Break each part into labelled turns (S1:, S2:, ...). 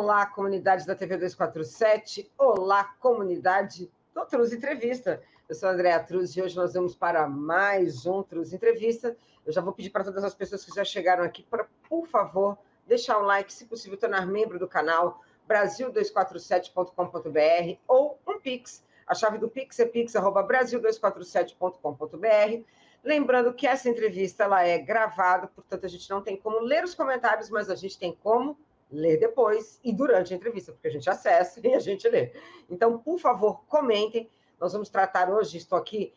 S1: Olá, comunidade da TV 247. Olá, comunidade do Truz Entrevista. Eu sou a Andréa Truz e hoje nós vamos para mais um Truz Entrevista. Eu já vou pedir para todas as pessoas que já chegaram aqui para, por favor, deixar um like, se possível, tornar membro do canal brasil247.com.br ou um Pix. A chave do Pix é pix@brasil247.com.br. Lembrando que essa entrevista ela é gravada, portanto, a gente não tem como ler os comentários, mas a gente tem como ler depois e durante a entrevista, porque a gente acessa e a gente lê. Então, por favor, comentem. Nós vamos tratar hoje, estou aqui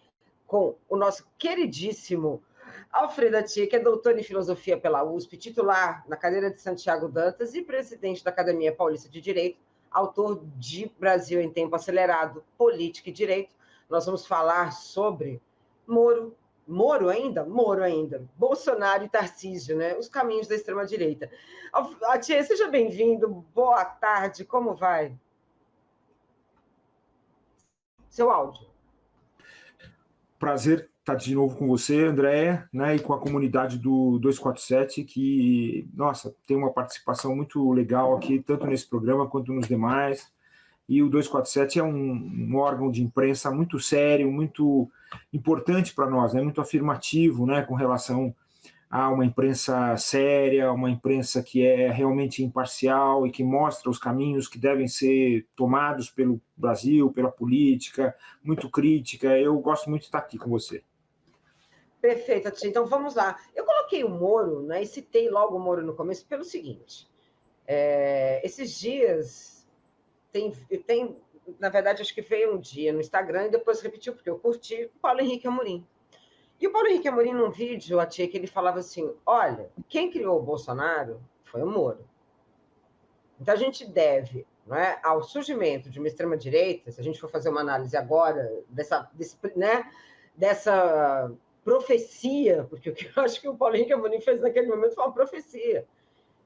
S1: com o nosso queridíssimo Alfredo Atier, que é doutor em filosofia pela USP, titular na cadeira de Santiago Dantas e presidente da Academia Paulista de Direito, autor de Brasil em Tempo Acelerado, Política e Direito. Nós vamos falar sobre Moro ainda, Bolsonaro e Tarcísio, né? Os caminhos da extrema-direita. Atier, seja bem-vindo, boa tarde, como vai? Seu áudio.
S2: Prazer estar de novo com você, Andréa, né, e com a comunidade do 247, que, nossa, tem uma participação muito legal aqui, tanto nesse programa quanto nos demais. E o 247 é um órgão de imprensa muito sério, muito importante para nós, né? Muito afirmativo, né? Com relação a uma imprensa séria, uma imprensa que é realmente imparcial e que mostra os caminhos que devem ser tomados pelo Brasil, pela política, muito crítica. Eu gosto muito de estar aqui com você.
S1: Perfeito, Tia. Então vamos lá. Eu coloquei o Moro, né? E citei logo o Moro no começo pelo seguinte: esses dias. Tem, na verdade, acho que veio um dia no Instagram e depois repetiu, porque eu curti, o Paulo Henrique Amorim. E o Paulo Henrique Amorim, num vídeo, a tia, que ele falava assim, olha, quem criou o Bolsonaro foi o Moro. Então, a gente deve, não é, ao surgimento de uma extrema-direita, se a gente for fazer uma análise agora dessa profecia, porque o que eu acho que o Paulo Henrique Amorim fez naquele momento foi uma profecia,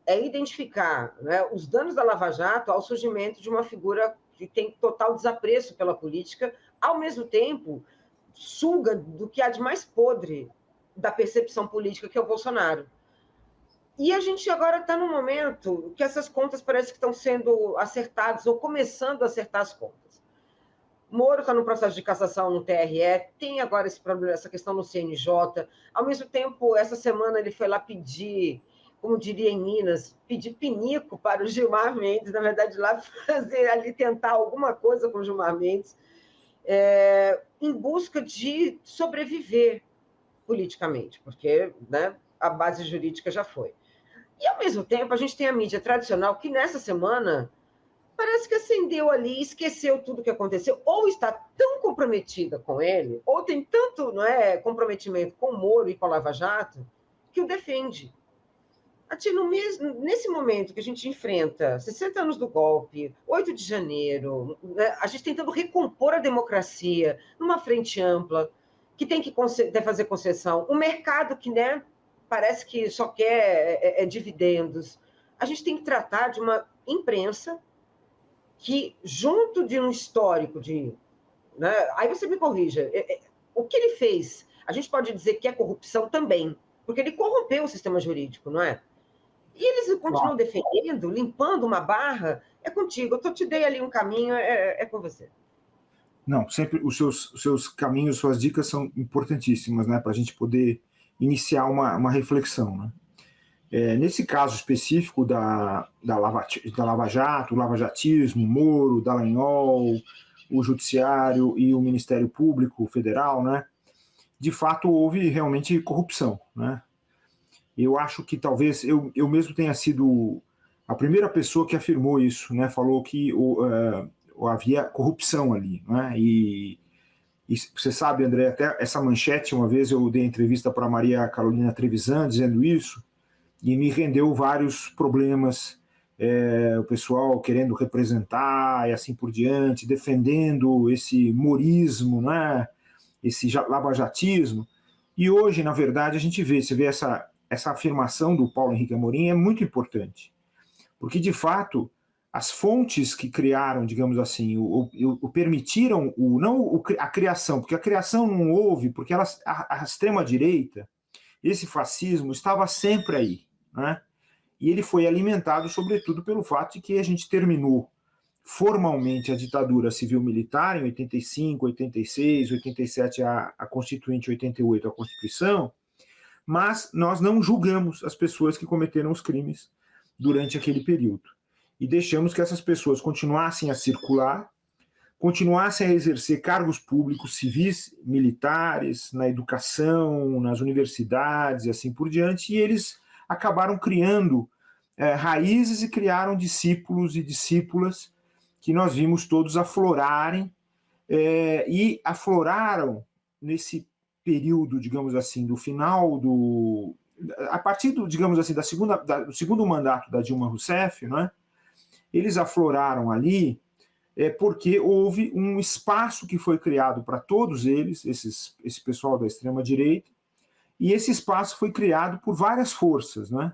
S1: é identificar, né, os danos da Lava Jato ao surgimento de uma figura que tem total desapreço pela política, ao mesmo tempo suga do que há de mais podre da percepção política, que é o Bolsonaro. E a gente agora está num momento que essas contas parecem que estão sendo acertadas, ou começando a acertar as contas. Moro está no processo de cassação no TRE, tem agora esse problema, essa questão no CNJ. Ao mesmo tempo, essa semana ele foi lá pedir, como diria em Minas, pedir pinico para o Gilmar Mendes, na verdade, lá fazer ali, tentar alguma coisa com o Gilmar Mendes, em busca de sobreviver politicamente, porque, né, a base jurídica já foi. E, ao mesmo tempo, a gente tem a mídia tradicional que, nessa semana, parece que acendeu ali, esqueceu tudo o que aconteceu, ou está tão comprometida com ele, ou tem tanto, não é, comprometimento com o Moro e com a Lava Jato, que o defende. Nesse momento que a gente enfrenta 60 anos do golpe, 8 de janeiro, né, a gente tentando recompor a democracia numa frente ampla, que tem que fazer concessão, o mercado que, né, parece que só quer dividendos. A gente tem que tratar de uma imprensa que, junto de um histórico de... Né, aí você me corrija, o que ele fez, a gente pode dizer que é corrupção também, porque ele corrompeu o sistema jurídico, não é? E eles continuam defendendo, limpando uma barra. É contigo, eu te dei ali um caminho, é com você.
S2: Não, sempre os seus caminhos, suas dicas são importantíssimas, né, para a gente poder iniciar uma reflexão, né? Nesse caso específico da Lava Jato, o lavajatismo, Moro, Dallagnol, o Judiciário e o Ministério Público Federal, né, de fato houve realmente corrupção, né? Eu acho que talvez eu mesmo tenha sido a primeira pessoa que afirmou isso, né? Falou que havia corrupção ali, né? E você sabe, André, até essa manchete, uma vez eu dei entrevista para Maria Carolina Trevisan dizendo isso, e me rendeu vários problemas, o pessoal querendo representar e assim por diante, defendendo esse morismo, né? Esse lavajatismo. E hoje, na verdade, a gente vê, você vê essa afirmação do Paulo Henrique Amorim é muito importante, porque, de fato, as fontes que criaram, digamos assim, o permitiram, não a criação, porque a criação não houve, porque a extrema-direita, esse fascismo, estava sempre aí, né? e ele foi alimentado, sobretudo, pelo fato de que a gente terminou formalmente a ditadura civil-militar em 85, 86, 87 a Constituinte, 88 a Constituição, mas nós não julgamos as pessoas que cometeram os crimes durante aquele período. E deixamos que essas pessoas continuassem a circular, continuassem a exercer cargos públicos, civis, militares, na educação, nas universidades e assim por diante, e eles acabaram criando raízes e criaram discípulos e discípulas que nós vimos todos aflorarem, e afloraram nesse período, digamos assim, do final do... a partir, digamos assim, do segundo mandato da Dilma Rousseff, né, eles afloraram ali porque houve um espaço que foi criado para todos eles, esse pessoal da extrema-direita, e esse espaço foi criado por várias forças, né?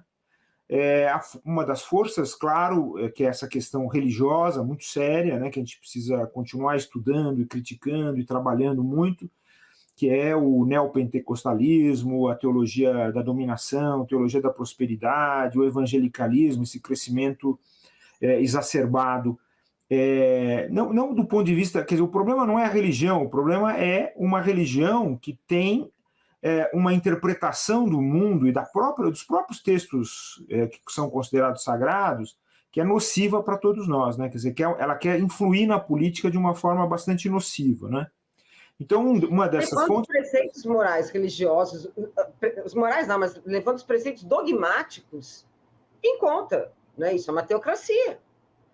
S2: Uma das forças, claro, que é essa questão religiosa muito séria, né, que a gente precisa continuar estudando e criticando e trabalhando muito, que é o neopentecostalismo, a teologia da dominação, a teologia da prosperidade, o evangelicalismo, esse crescimento exacerbado. Não do ponto de vista... Quer dizer, o problema não é a religião, o problema é uma religião que tem uma interpretação do mundo e dos próprios textos que são considerados sagrados, que é nociva para todos nós, né? Quer dizer, ela quer influir na política de uma forma bastante nociva, né? Então, uma dessas fontes...
S1: Levando os preceitos morais religiosos, os morais não, mas levando os preceitos dogmáticos em conta, né? Isso é uma teocracia.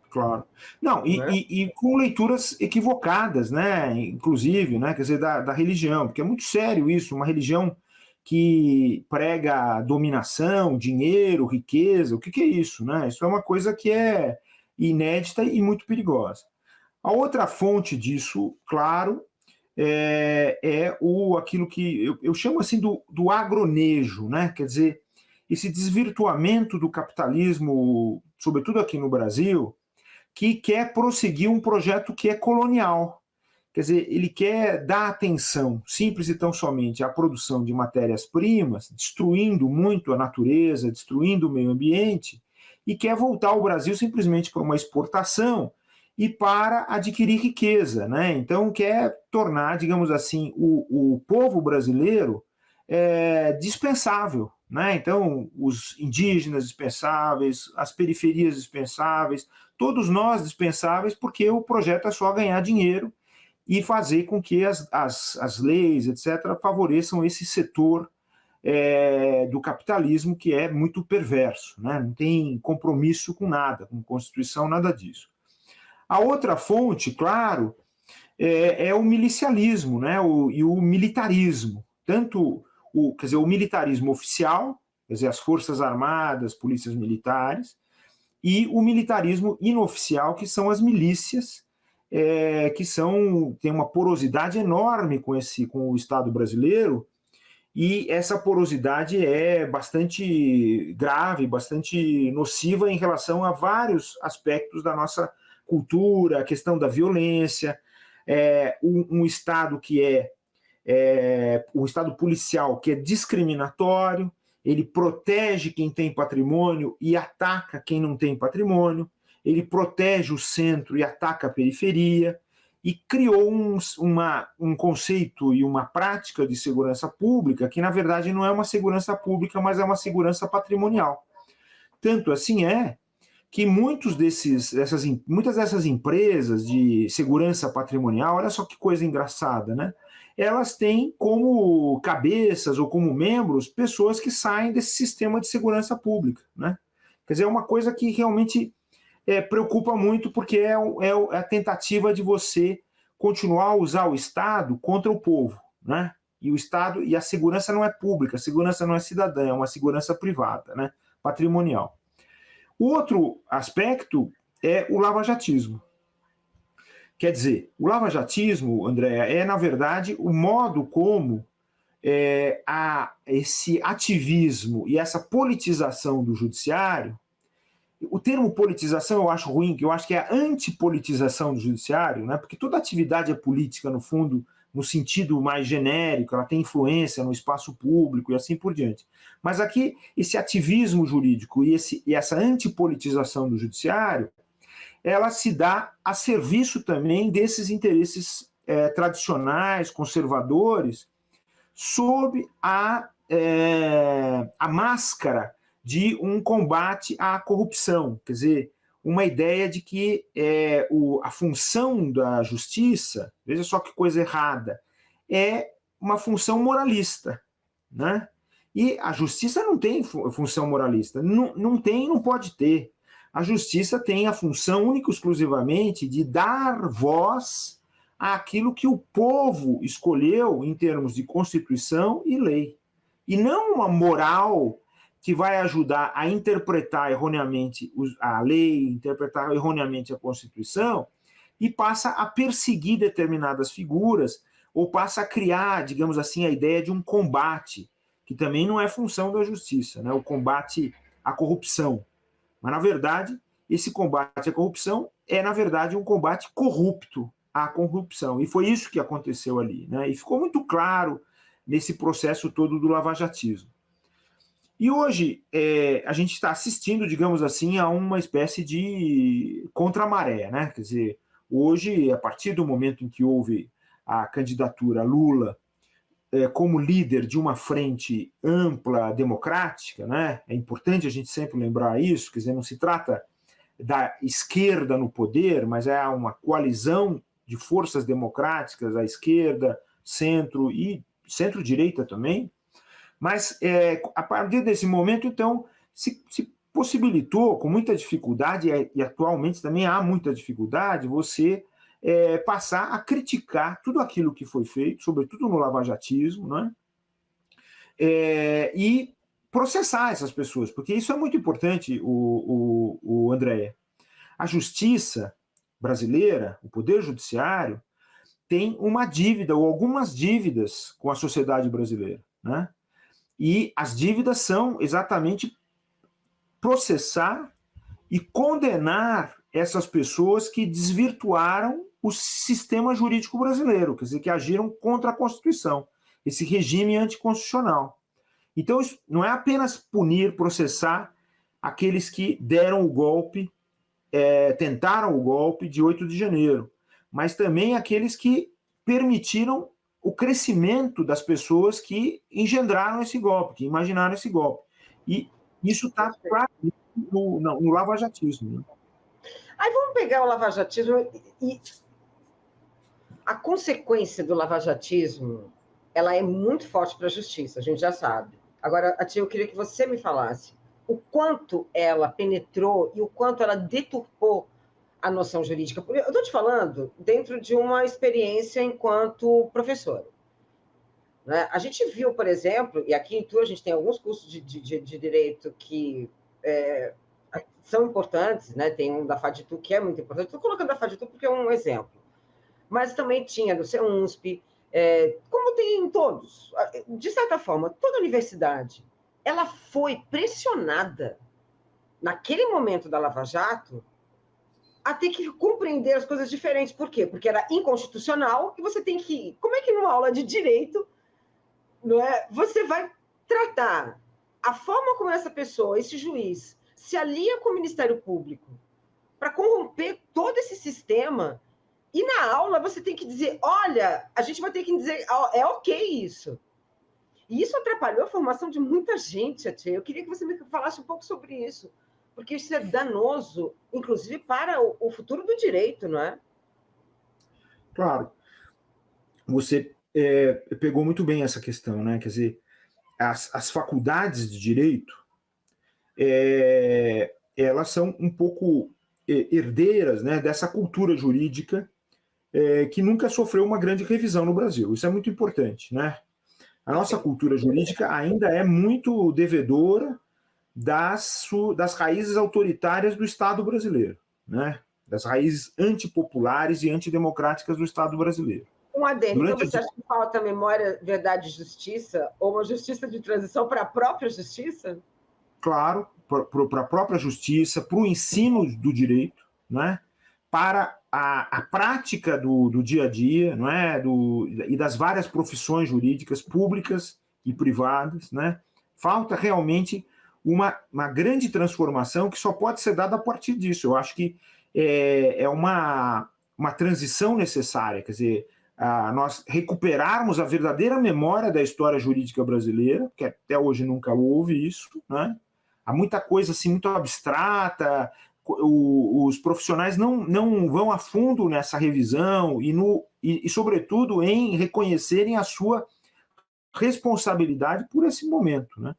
S2: Claro. Não, e com leituras equivocadas, né? Inclusive, né? Quer dizer, da religião, porque é muito sério isso, uma religião que prega dominação, dinheiro, riqueza. O que é isso, né? Isso é uma coisa que é inédita e muito perigosa. A outra fonte disso, claro, aquilo que eu chamo assim do agronejo, né? Quer dizer, esse desvirtuamento do capitalismo, sobretudo aqui no Brasil, que quer prosseguir um projeto que é colonial. Quer dizer, ele quer dar atenção, simples e tão somente, à produção de matérias-primas, destruindo muito a natureza, destruindo o meio ambiente, e quer voltar o Brasil simplesmente para uma exportação e para adquirir riqueza, né? Então, quer tornar, digamos assim, o povo brasileiro dispensável, né? Então, os indígenas dispensáveis, as periferias dispensáveis, todos nós dispensáveis, porque o projeto é só ganhar dinheiro e fazer com que as leis, etc., favoreçam esse setor do capitalismo que é muito perverso, né? Não tem compromisso com nada, com Constituição, nada disso. A outra fonte, claro, é o milicialismo, né? E o militarismo, tanto quer dizer, o militarismo oficial, quer dizer, as forças armadas, polícias militares, e o militarismo inoficial, que são as milícias, que têm uma porosidade enorme com o Estado brasileiro, e essa porosidade é bastante grave, bastante nociva em relação a vários aspectos da nossa cultura, a questão da violência, um Estado que um Estado policial que é discriminatório, ele protege quem tem patrimônio e ataca quem não tem patrimônio, ele protege o centro e ataca a periferia, e criou um conceito e uma prática de segurança pública que, na verdade, não é uma segurança pública, mas é uma segurança patrimonial. Tanto assim que muitas dessas empresas de segurança patrimonial, olha só que coisa engraçada, né? Elas têm como cabeças ou como membros pessoas que saem desse sistema de segurança pública, né? Quer dizer, é uma coisa que realmente preocupa muito, porque é a tentativa de você continuar a usar o Estado contra o povo, né? E o Estado, e a segurança não é pública, a segurança não é cidadã, é uma segurança privada, né? Patrimonial. O outro aspecto é o lavajatismo. Quer dizer, o lavajatismo, Andréa, na verdade, o modo como esse ativismo e essa politização do judiciário. O termo politização eu acho ruim, que eu acho que é a antipolitização do judiciário, né? Porque toda atividade é política, no fundo, no sentido mais genérico, ela tem influência no espaço público e assim por diante. Mas aqui, esse ativismo jurídico e essa antipolitização do judiciário, ela se dá a serviço também desses interesses tradicionais, conservadores, sob a máscara de um combate à corrupção, quer dizer, uma ideia de que a função da justiça, veja só que coisa errada, é uma função moralista, né? E a justiça não tem função moralista, não tem e não pode ter. A justiça tem a função única e exclusivamente de dar voz àquilo que o povo escolheu em termos de Constituição e lei. E não uma moral que vai ajudar a interpretar erroneamente a lei, interpretar erroneamente a Constituição, e passa a perseguir determinadas figuras, ou passa a criar, digamos assim, a ideia de um combate, que também não é função da justiça, né? O combate à corrupção. Mas, na verdade, esse combate à corrupção é, na verdade, um combate corrupto à corrupção. E foi isso que aconteceu ali, né? E ficou muito claro nesse processo todo do lavajatismo. E hoje a gente está assistindo, digamos assim, a uma espécie de contramaré, né? Quer dizer, hoje, a partir do momento em que houve a candidatura Lula como líder de uma frente ampla democrática, né? É importante a gente sempre lembrar isso, quer dizer, não se trata da esquerda no poder, mas é uma coalizão de forças democráticas, a esquerda, centro e centro-direita também. Mas, a partir desse momento, então, se possibilitou, com muita dificuldade, e atualmente também há muita dificuldade, você passar a criticar tudo aquilo que foi feito, sobretudo no lavajatismo, né? E processar essas pessoas, porque isso é muito importante, o Andréia. A justiça brasileira, o poder judiciário, tem uma dívida, ou algumas dívidas com a sociedade brasileira, né? E as dívidas são exatamente processar e condenar essas pessoas que desvirtuaram o sistema jurídico brasileiro, quer dizer, que agiram contra a Constituição, esse regime anticonstitucional. Então, isso não é apenas punir, processar aqueles que deram o golpe, tentaram o golpe de 8 de janeiro, mas também aqueles que permitiram o crescimento das pessoas que engendraram esse golpe, que imaginaram esse golpe. E isso está no lavajatismo. Né?
S1: Aí vamos pegar o lavajatismo e a consequência do lavajatismo, ela é muito forte para a justiça, a gente já sabe. Agora, Tia, eu queria que você me falasse o quanto ela penetrou e o quanto ela deturpou a noção jurídica. Eu estou te falando dentro de uma experiência enquanto professora. Né? A gente viu, por exemplo, e aqui em Itu a gente tem alguns cursos de direito que são importantes, né? Tem um da FADITU que é muito importante. Estou colocando a FADITU porque é um exemplo. Mas também tinha do CEUNSP, como tem em todos. De certa forma, toda universidade ela foi pressionada, naquele momento da Lava Jato, a ter que compreender as coisas diferentes. Por quê? Porque era inconstitucional e você tem que... Como é que numa aula de direito, não é, você vai tratar a forma como essa pessoa, esse juiz, se alia com o Ministério Público para corromper todo esse sistema, e na aula você tem que dizer, olha, a gente vai ter que dizer, é ok isso. E isso atrapalhou a formação de muita gente, Tia. Eu queria que você me falasse um pouco sobre isso, porque isso é danoso, inclusive para o futuro do direito, não é?
S2: Claro. Você pegou muito bem essa questão, né? Quer dizer, as faculdades de direito, elas são um pouco herdeiras, né, dessa cultura jurídica que nunca sofreu uma grande revisão no Brasil. Isso é muito importante, né? A nossa cultura jurídica ainda é muito devedora das raízes autoritárias do Estado brasileiro, né? Das raízes antipopulares e antidemocráticas do Estado brasileiro.
S1: Um adendo, então você acha que falta memória, verdade e justiça, ou uma justiça de transição para a própria justiça?
S2: Claro, para a própria justiça, para o ensino do direito, né? Para a prática do dia a dia, não é? E das várias profissões jurídicas públicas e privadas, né? Falta realmente uma grande transformação que só pode ser dada a partir disso. Eu acho que é uma transição necessária, quer dizer, nós recuperarmos a verdadeira memória da história jurídica brasileira, que até hoje nunca houve isso, né? Há muita coisa assim, muito abstrata, os profissionais não vão a fundo nessa revisão e, sobretudo, em reconhecerem a sua responsabilidade por esse momento, né?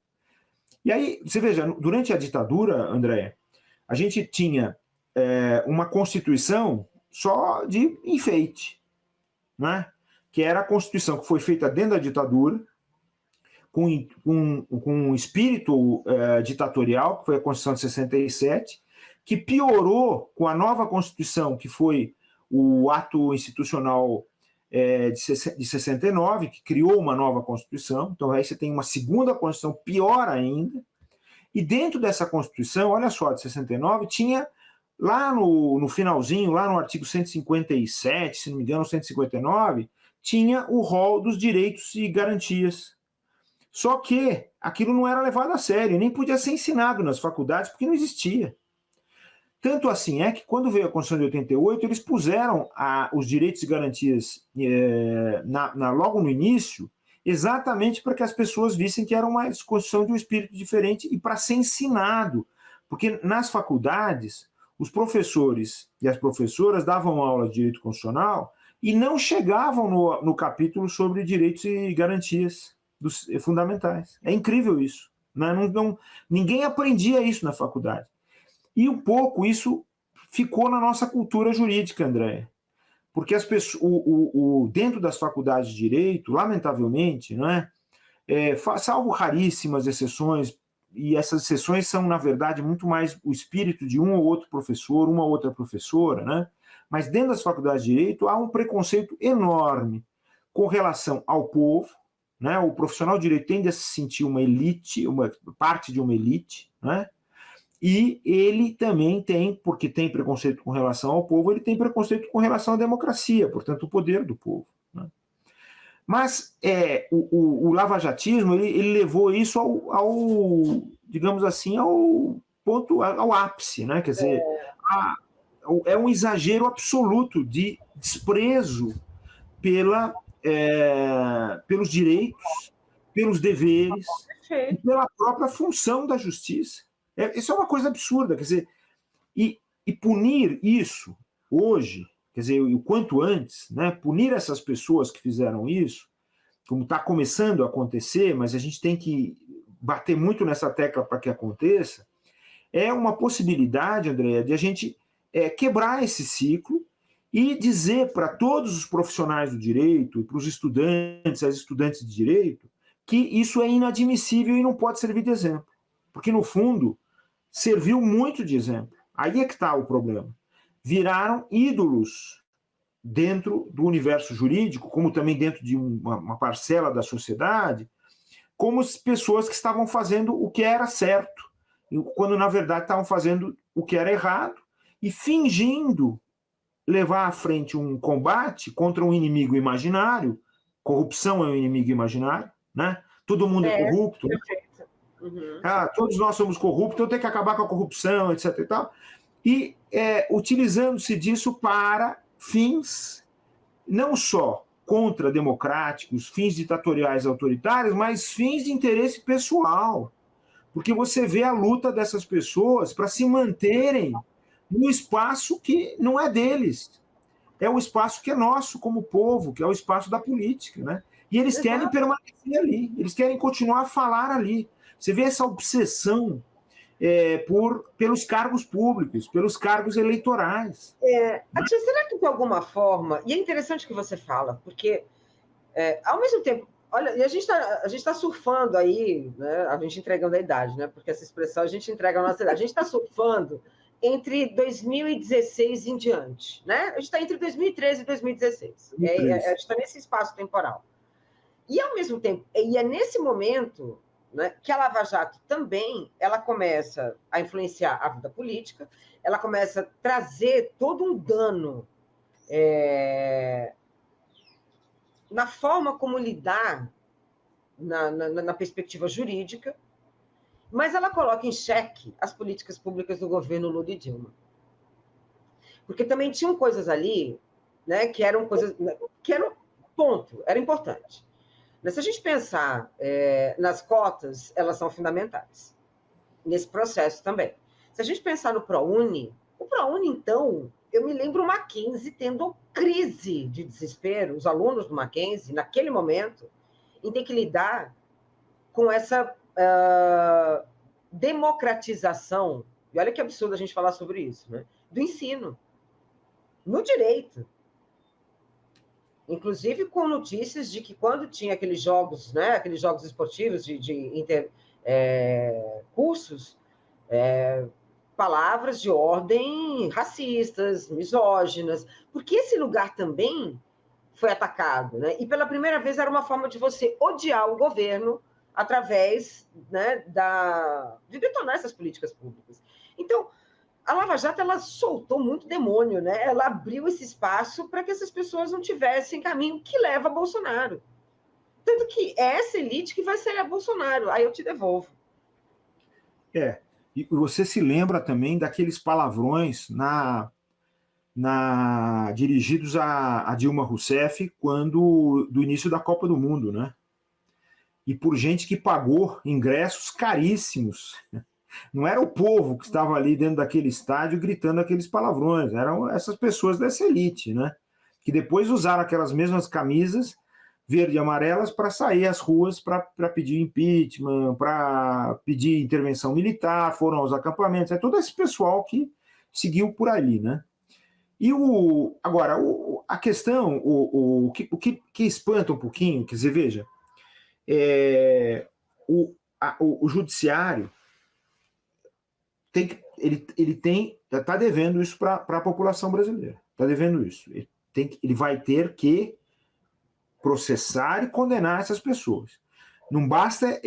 S2: E aí, você veja, durante a ditadura, André, a gente tinha uma Constituição só de enfeite, né? Que era a Constituição que foi feita dentro da ditadura, com um espírito ditatorial, que foi a Constituição de 67, que piorou com a nova Constituição, que foi o ato institucional de 69, que criou uma nova Constituição. Então, aí você tem uma segunda Constituição pior ainda. E dentro dessa Constituição, olha só, de 69, tinha lá no finalzinho, lá no artigo 157, se não me engano, 159, tinha o rol dos direitos e garantias. Só que aquilo não era levado a sério, nem podia ser ensinado nas faculdades, porque não existia. Tanto assim é que, quando veio a Constituição de 88, eles puseram os direitos e garantias logo no início, exatamente para que as pessoas vissem que era uma Constituição de um espírito diferente e para ser ensinado. Porque nas faculdades, os professores e as professoras davam aula de direito constitucional e não chegavam no capítulo sobre direitos e garantias fundamentais. É incrível isso. Né? Ninguém aprendia isso na faculdade. E um pouco isso ficou na nossa cultura jurídica, André. Porque as pessoas, dentro das faculdades de direito, lamentavelmente, não é? Salvo raríssimas exceções, e essas exceções são, na verdade, muito mais o espírito de um ou outro professor, uma ou outra professora, né? Mas dentro das faculdades de direito há um preconceito enorme com relação ao povo, né? O profissional de direito tende a se sentir uma elite, uma parte de uma elite, né? E ele também tem, porque tem preconceito com relação ao povo, ele tem preconceito com relação à democracia, portanto, o poder do povo. Né? Mas o lavajatismo, ele levou isso digamos assim, ao ponto, ao ápice, né? Quer dizer, é um exagero absoluto de desprezo pelos direitos, pelos deveres e pela própria função da justiça. Isso é uma coisa absurda, quer dizer, e punir isso hoje, quer dizer, o quanto antes, né, punir essas pessoas que fizeram isso, como está começando a acontecer, mas a gente tem que bater muito nessa tecla para que aconteça, é uma possibilidade, André, de a gente quebrar esse ciclo e dizer para todos os profissionais do direito, e para os estudantes, as estudantes de direito, que isso é inadmissível e não pode servir de exemplo. Porque, no fundo, serviu muito de exemplo. Aí é que está o problema. Viraram ídolos dentro do universo jurídico, como também dentro de uma parcela da sociedade, como pessoas que estavam fazendo o que era certo, quando, na verdade, estavam fazendo o que era errado e fingindo levar à frente um combate contra um inimigo imaginário. Corrupção é um inimigo imaginário, né? Todo mundo é corrupto, né? Uhum. Todos nós somos corruptos, então tem que acabar com a corrupção, etc. E tal. E utilizando-se disso para fins não só contra-democráticos, fins ditatoriais autoritários, mas fins de interesse pessoal. Porque você vê a luta dessas pessoas para se manterem no espaço que não é deles. É o espaço que é nosso como povo, que é o espaço da política, né? E eles querem permanecer ali, eles querem continuar a falar ali. Você vê essa obsessão pelos cargos públicos, pelos cargos eleitorais.
S1: Atia, será que de alguma forma... E é interessante que você fala, porque, ao mesmo tempo... Olha, e a gente está surfando aí, né? A gente entregando a idade, né? Porque essa expressão a gente entrega a nossa idade. A gente está surfando entre 2016 em diante, né? A gente está entre 2013 e 2016. A gente está nesse espaço temporal. E, ao mesmo tempo, e é nesse momento... Né, que a Lava Jato também ela começa a influenciar a vida política, ela começa a trazer todo um dano na forma como lidar na perspectiva jurídica, mas ela coloca em xeque as políticas públicas do governo Lula e Dilma. Porque também tinham coisas ali, né, que eram coisas que eram ponto, era importante. Mas se a gente pensar nas cotas, elas são fundamentais nesse processo também. Se a gente pensar no ProUni, o ProUni, então, eu me lembro o Mackenzie tendo crise de desespero, os alunos do Mackenzie, naquele momento, em ter que lidar com essa democratização, e olha que absurdo a gente falar sobre isso, né? Do ensino, no direito. Inclusive com notícias de que quando tinha aqueles jogos, né, aqueles jogos esportivos de cursos, palavras de ordem racistas, misóginas, porque esse lugar também foi atacado, né? E pela primeira vez era uma forma de você odiar o governo através, né, de detonar essas políticas públicas. Então, a Lava Jato, ela soltou muito demônio, né? Ela abriu esse espaço para que essas pessoas não tivessem caminho que leva a Bolsonaro. Tanto que é essa elite que vai sair a Bolsonaro. Aí eu te devolvo.
S2: E você se lembra também daqueles palavrões dirigidos a Dilma Rousseff do início da Copa do Mundo, né? E por gente que pagou ingressos caríssimos. Não era o povo que estava ali dentro daquele estádio gritando aqueles palavrões, eram essas pessoas dessa elite, né? Que depois usaram aquelas mesmas camisas verde e amarelas para sair às ruas para pedir impeachment, para pedir intervenção militar, foram aos acampamentos, é todo esse pessoal que seguiu por ali, né? E agora, a questão, o que espanta um pouquinho, quer dizer, veja, o judiciário está devendo isso para a população brasileira, está devendo isso. Ele vai ter que processar e condenar essas pessoas. Não basta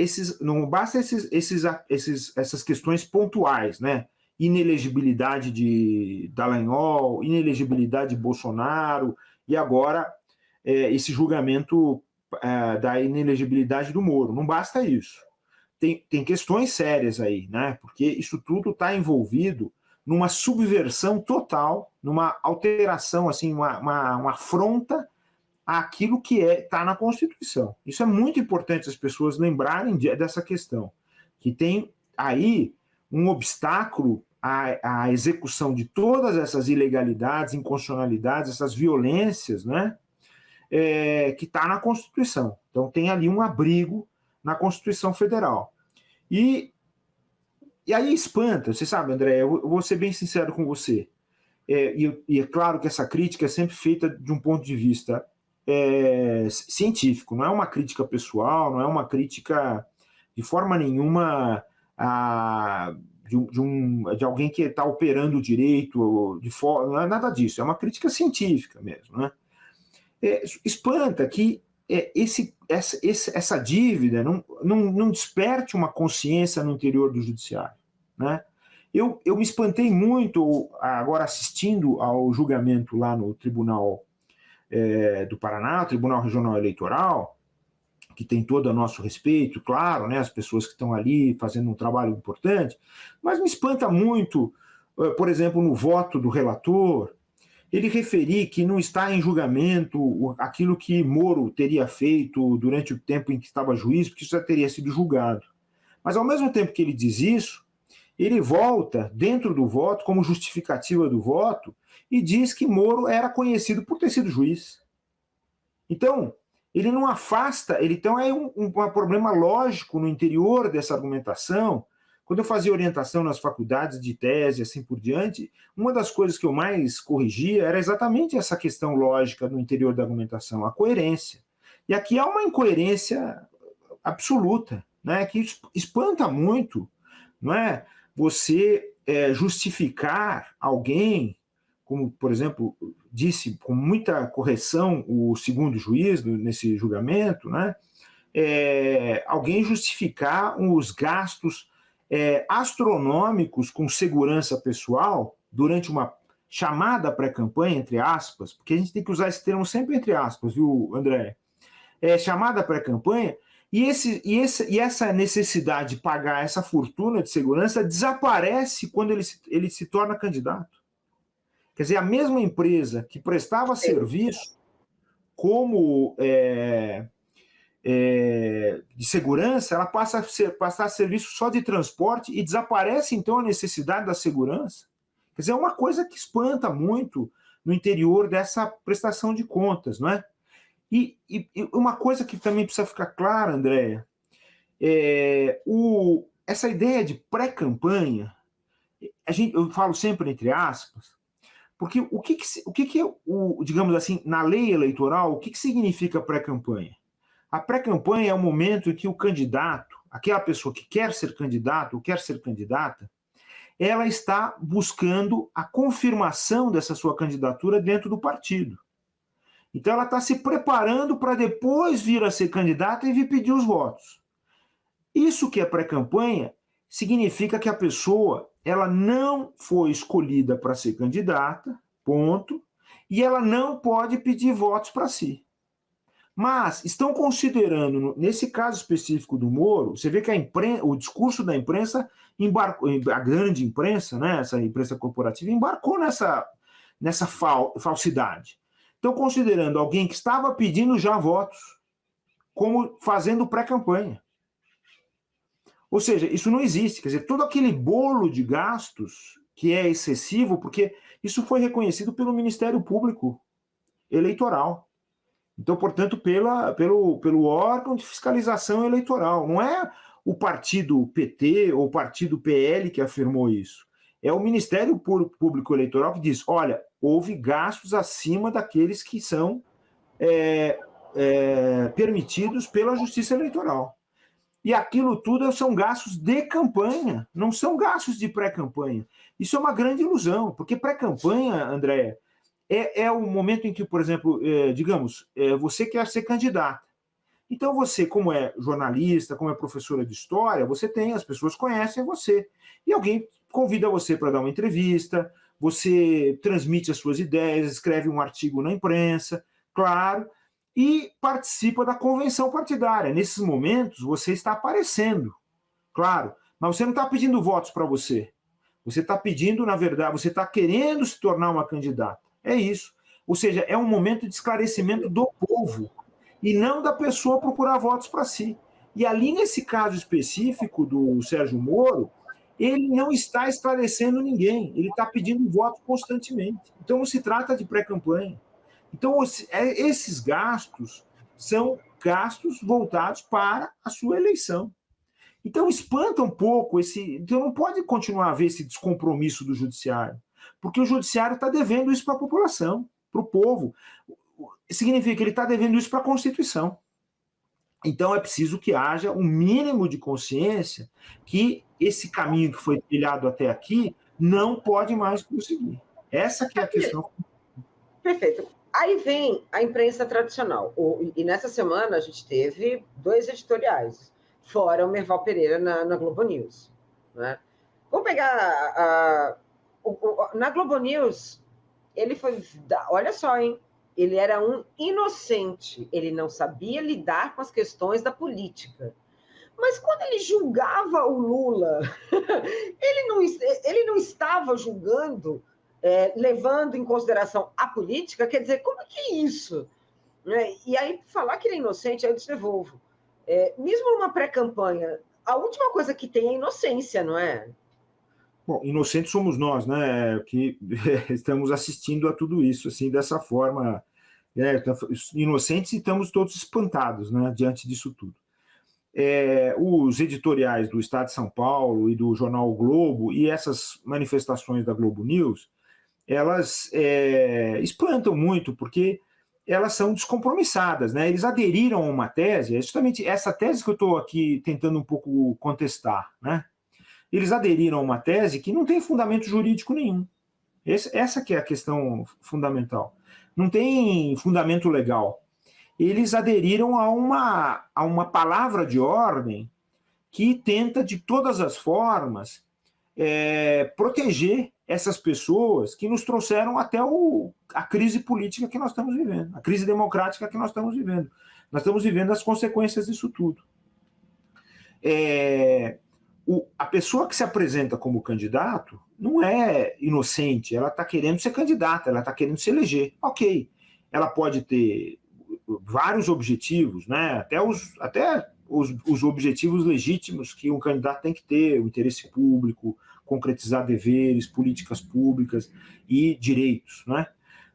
S2: essas questões pontuais, né? Inelegibilidade de Dallagnol, inelegibilidade de Bolsonaro, e agora esse julgamento da inelegibilidade do Moro. Não basta isso. Tem questões sérias aí, né? Porque isso tudo está envolvido numa subversão total, numa alteração, assim, uma afronta àquilo que está na Constituição. Isso é muito importante as pessoas lembrarem dessa questão, que tem aí um obstáculo à execução de todas essas ilegalidades, inconstitucionalidades, essas violências, né? Que está na Constituição. Então tem ali um abrigo na Constituição Federal. E aí espanta, você sabe, André, eu vou ser bem sincero com você, e é claro que essa crítica é sempre feita de um ponto de vista científico, não é uma crítica pessoal, não é uma crítica de forma nenhuma de alguém que está operando o direito, não é nada disso, é uma crítica científica mesmo, né? Espanta que essa dívida não desperte uma consciência no interior do judiciário, né? Eu me espantei muito agora assistindo ao julgamento lá no Tribunal do Paraná, Tribunal Regional Eleitoral, que tem todo o nosso respeito, claro, né, as pessoas que estão ali fazendo um trabalho importante, mas me espanta muito, por exemplo, no voto do relator, ele referir que não está em julgamento aquilo que Moro teria feito durante o tempo em que estava juiz, porque isso já teria sido julgado. Mas, ao mesmo tempo que ele diz isso, ele volta dentro do voto, como justificativa do voto, e diz que Moro era conhecido por ter sido juiz. Então, ele não afasta, então é um problema lógico no interior dessa argumentação. Quando eu fazia orientação nas faculdades de tese, assim por diante, uma das coisas que eu mais corrigia era exatamente essa questão lógica no interior da argumentação, a coerência. E aqui há uma incoerência absoluta, né, que espanta muito, não é? Você justificar alguém, como, por exemplo, disse com muita correção o segundo juiz nesse julgamento, né? Alguém justificar os gastos astronômicos com segurança pessoal durante uma chamada pré-campanha, entre aspas, porque a gente tem que usar esse termo sempre entre aspas, viu, André? Chamada pré-campanha, e essa necessidade de pagar essa fortuna de segurança desaparece quando ele se torna candidato. Quer dizer, a mesma empresa que prestava serviço como de segurança, ela passa a serviço só de transporte e desaparece, então, a necessidade da segurança. Quer dizer, é uma coisa que espanta muito no interior dessa prestação de contas, não é? E uma coisa que também precisa ficar clara, Andréia, essa ideia de pré-campanha, eu falo sempre entre aspas, porque o que digamos assim, na lei eleitoral, o que significa pré-campanha? A pré-campanha é o momento em que o candidato, aquela pessoa que quer ser candidato ou quer ser candidata, ela está buscando a confirmação dessa sua candidatura dentro do partido. Então ela está se preparando para depois vir a ser candidata e vir pedir os votos. Isso que é pré-campanha significa que a pessoa ela não foi escolhida para ser candidata, ponto, e ela não pode pedir votos para si. Mas estão considerando, nesse caso específico do Moro, você vê que o discurso da imprensa embarcou, a grande imprensa, né, essa imprensa corporativa, embarcou nessa falsidade. Estão considerando alguém que estava pedindo já votos como fazendo pré-campanha. Ou seja, isso não existe. Quer dizer, todo aquele bolo de gastos que é excessivo, porque isso foi reconhecido pelo Ministério Público Eleitoral. Então, portanto, pelo órgão de fiscalização eleitoral. Não é o partido PT ou o partido PL que afirmou isso. É o Ministério Público Eleitoral que diz, olha, houve gastos acima daqueles que são permitidos pela Justiça Eleitoral. E aquilo tudo são gastos de campanha, não são gastos de pré-campanha. Isso é uma grande ilusão, porque pré-campanha, Andréia, é o momento em que, por exemplo, digamos, você quer ser candidata. Então você, como é jornalista, como é professora de história, as pessoas conhecem você. E alguém convida você para dar uma entrevista, você transmite as suas ideias, escreve um artigo na imprensa, claro, e participa da convenção partidária. Nesses momentos, você está aparecendo, claro, mas você não está pedindo votos para você. Você está pedindo, na verdade, você está querendo se tornar uma candidata. É isso. Ou seja, é um momento de esclarecimento do povo e não da pessoa procurar votos para si. E ali, nesse caso específico do Sérgio Moro, ele não está esclarecendo ninguém, ele está pedindo voto constantemente. Então, não se trata de pré-campanha. Então, esses gastos são gastos voltados para a sua eleição. Então, espanta um pouco então não pode continuar a haver esse descompromisso do judiciário, porque o judiciário está devendo isso para a população, para o povo. Significa que ele está devendo isso para a Constituição. Então, é preciso que haja um mínimo de consciência que esse caminho que foi trilhado até aqui não pode mais prosseguir. Essa que é a questão.
S1: Perfeito. Aí vem a imprensa tradicional. E nessa semana a gente teve 2 editoriais, fora o Merval Pereira na Globo News. Né? Vamos pegar na Globo News, ele foi... Olha só, hein? Ele era um inocente. Ele não sabia lidar com as questões da política. Mas quando ele julgava o Lula, ele não estava julgando... levando em consideração a política, quer dizer, como que é isso? E aí, falar que ele é inocente, aí eu te devolvo. Mesmo numa pré-campanha, a última coisa que tem é inocência, não é?
S2: Bom, inocentes somos nós, né, que estamos assistindo a tudo isso, assim, dessa forma, inocentes e estamos todos espantados, né, diante disso tudo. Os editoriais do Estado de São Paulo e do jornal o Globo e essas manifestações da Globo News, elas espantam muito, porque elas são descompromissadas, né? Eles aderiram a uma tese, é justamente essa tese que eu estou aqui tentando um pouco contestar, né? Eles aderiram a uma tese que não tem fundamento jurídico nenhum. Essa que é a questão fundamental. Não tem fundamento legal. Eles aderiram a uma palavra de ordem que tenta, de todas as formas, proteger essas pessoas que nos trouxeram até a crise política que nós estamos vivendo, a crise democrática que nós estamos vivendo. Nós estamos vivendo as consequências disso tudo. A pessoa que se apresenta como candidato não é inocente, ela está querendo ser candidata, ela está querendo se eleger. Ok, ela pode ter vários objetivos, né? até os objetivos legítimos que um candidato tem que ter, o interesse público, concretizar deveres, políticas públicas e direitos, né?